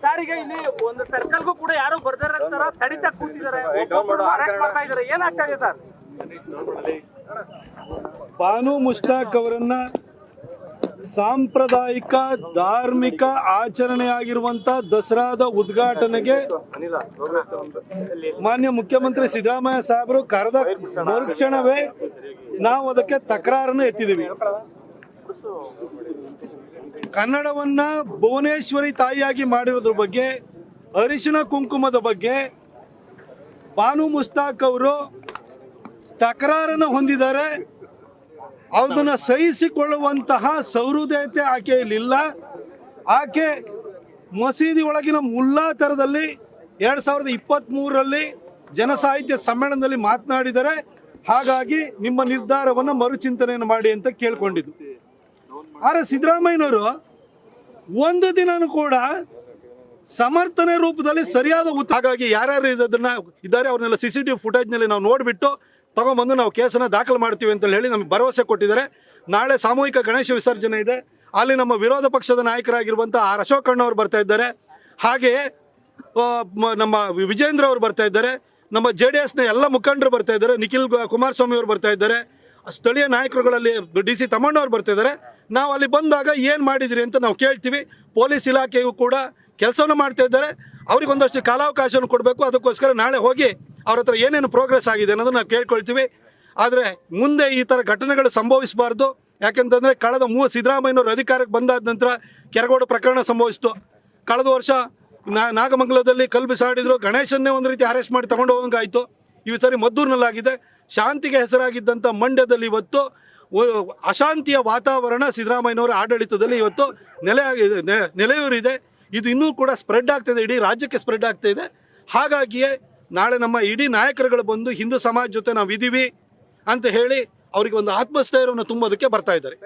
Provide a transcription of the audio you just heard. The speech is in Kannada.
ಸರ್ ಈಗ ಇಲ್ಲಿ ಒಂದು ಸರ್ಕಲ್ಗೂ ಕೂಡ ಯಾರು ಬರ್ದಿರೋ ತಡಿತಾ ಕೂತಿದ್ದಾರೆ, ಅರೆಸ್ಟ್ ಮಾಡ್ತಾ ಇದ್ದಾರೆ, ಏನಾಗ್ತಾ ಇದೆ ಸರ್? ಬಾನು ಮುಷ್ತಾಕ್ ಅವರನ್ನ ಸಾಂಪ್ರದಾಯಿಕ ಧಾರ್ಮಿಕ ಆಚರಣೆಯಾಗಿರುವಂತ ದಸರಾದ ಉದ್ಘಾಟನೆಗೆ ಮಾನ್ಯ ಮುಖ್ಯಮಂತ್ರಿ ಸಿದ್ದರಾಮಯ್ಯ ಸಾಹೇಬರು ಕರೆದ ಮರುಕ್ಷಣವೇ ನಾವು ಅದಕ್ಕೆ ತಕರಾರನ್ನು ಎತ್ತಿದ್ದೀವಿ. ಕನ್ನಡವನ್ನ ಭುವನೇಶ್ವರಿ ತಾಯಿಯಾಗಿ ಮಾಡಿರೋದ್ರ ಬಗ್ಗೆ, ಅರಿಶಿಣ ಕುಂಕುಮದ ಬಗ್ಗೆ ಬಾನು ಮುಸ್ತಾಕ್ ಅವರು ತಕರಾರನ್ನು ಹೊಂದಿದ್ದಾರೆ. ಅದನ್ನ ಸಹಿಸಿಕೊಳ್ಳುವಂತಹ ಸಹೃದಯತೆ ಆಕೆಯಲ್ಲಿಲ್ಲ. ಆಕೆ ಮಸೀದಿ ಒಳಗಿನ ಮುಲ್ಲಾ ಥರದಲ್ಲಿ 2023ರಲ್ಲಿ ಜನಸಾಹಿತ್ಯ ಸಮ್ಮೇಳನದಲ್ಲಿ ಮಾತನಾಡಿದರೆ, ಹಾಗಾಗಿ ನಿಮ್ಮ ನಿರ್ಧಾರವನ್ನು ಮರುಚಿಂತನೆಯನ್ನು ಮಾಡಿ ಅಂತ ಕೇಳ್ಕೊಂಡಿದ್ದು. ಆದರೆ ಸಿದ್ದರಾಮಯ್ಯನವರು ಒಂದು ದಿನನೂ ಕೂಡ ಸಮರ್ಥನೆ ರೂಪದಲ್ಲಿ ಸರಿಯಾದ ಹಾಗಾಗಿ ಯಾರ್ಯಾರು ಇದನ್ನ ಇದ್ದಾರೆ ಅವ್ರನ್ನೆಲ್ಲ CCTV ಫುಟೇಜ್ನಲ್ಲಿ ನಾವು ನೋಡಿಬಿಟ್ಟು ತಗೊಂಡ್ಬಂದು ನಾವು ಕೇಸನ್ನು ದಾಖಲು ಮಾಡ್ತೀವಿ ಅಂತ ಹೇಳಿ ನಮಗೆ ಭರವಸೆ ಕೊಟ್ಟಿದ್ದಾರೆ. ನಾಳೆ ಸಾಮೂಹಿಕ ಗಣೇಶ ವಿಸರ್ಜನೆ ಇದೆ. ಅಲ್ಲಿ ನಮ್ಮ ವಿರೋಧ ಪಕ್ಷದ ನಾಯಕರಾಗಿರುವಂಥ ಆರ್ ಅಶೋಕ್ ಅಣ್ಣವ್ರು ಬರ್ತಾ ಇದ್ದಾರೆ. ಹಾಗೆಯೇ ನಮ್ಮ ವಿಜೇಂದ್ರ ಅವರು ಬರ್ತಾ ಇದ್ದಾರೆ. ನಮ್ಮ JDSನ ಎಲ್ಲ ಮುಖಂಡರು ಬರ್ತಾ ಇದ್ದಾರೆ. ನಿಖಿಲ್ ಕುಮಾರಸ್ವಾಮಿ ಅವರು ಬರ್ತಾ ಇದ್ದಾರೆ. ಸ್ಥಳೀಯ ನಾಯಕರುಗಳಲ್ಲಿ DC ತಮ್ಮಣ್ಣವ್ರು ಬರ್ತಾ ಇದ್ದಾರೆ. ನಾವು ಅಲ್ಲಿ ಬಂದಾಗ ಏನು ಮಾಡಿದಿರಿ ಅಂತ ನಾವು ಕೇಳ್ತೀವಿ. ಪೊಲೀಸ್ ಇಲಾಖೆಯು ಕೂಡ ಕೆಲಸವನ್ನು ಮಾಡ್ತಾ ಇದ್ದಾರೆ. ಅವ್ರಿಗೆ ಒಂದಷ್ಟು ಕಾಲಾವಕಾಶವನ್ನು ಕೊಡಬೇಕು. ಅದಕ್ಕೋಸ್ಕರ ನಾಳೆ ಹೋಗಿ ಅವ್ರ ಹತ್ರ ಏನೇನು ಪ್ರೋಗ್ರೆಸ್ ಆಗಿದೆ ಅನ್ನೋದನ್ನ ನಾವು ಕೇಳ್ಕೊಳ್ತೀವಿ. ಆದರೆ ಮುಂದೆ ಈ ಥರ ಘಟನೆಗಳು ಸಂಭವಿಸಬಾರ್ದು. ಯಾಕೆಂತಂದರೆ ಕಳೆದ ಸಿದ್ದರಾಮಯ್ಯನವರು ಅಧಿಕಾರಕ್ಕೆ ಬಂದಾದ ನಂತರ ಕೆರಗೋಡು ಪ್ರಕರಣ ಸಂಭವಿಸಿತು. ಕಳೆದ ವರ್ಷ ನಾಗಮಂಗಲದಲ್ಲಿ ಕಲ್ಲು ಬಿಸಾಡಿದ್ರು. ಗಣೇಶನ್ನೇ ಒಂದು ರೀತಿ ಅರೆಸ್ಟ್ ಮಾಡಿ ತಗೊಂಡು ಹೋಗಂಗಾಯಿತು. ಈ ಸರಿ ಮದ್ದೂರಿನಲ್ಲಾಗಿದೆ. ಶಾಂತಿಗೆ ಹೆಸರಾಗಿದ್ದಂಥ ಮಂಡ್ಯದಲ್ಲಿ ಇವತ್ತು ಅಶಾಂತಿಯ ವಾತಾವರಣ ಸಿದ್ದರಾಮಯ್ಯನವರ ಆಡಳಿತದಲ್ಲಿ ಇವತ್ತು ನೆಲೆಯೂರಿದೆ. ಇದು ಇನ್ನೂ ಕೂಡ ಸ್ಪ್ರೆಡ್ ಆಗ್ತಾಯಿದೆ, ಇಡೀ ರಾಜ್ಯಕ್ಕೆ ಸ್ಪ್ರೆಡ್ ಆಗ್ತಾ ಇದೆ. ಹಾಗಾಗಿಯೇ ನಾಳೆ ನಮ್ಮ ಇಡೀ ನಾಯಕರುಗಳು ಬಂದು ಹಿಂದೂ ಸಮಾಜ ಜೊತೆ ನಾವು ಇದ್ದೀವಿ ಅಂತ ಹೇಳಿ ಅವರಿಗೆ ಒಂದು ಆತ್ಮಸ್ಥೈರ್ಯವನ್ನು ತುಂಬೋದಕ್ಕೆ ಬರ್ತಾ ಇದ್ದಾರೆ.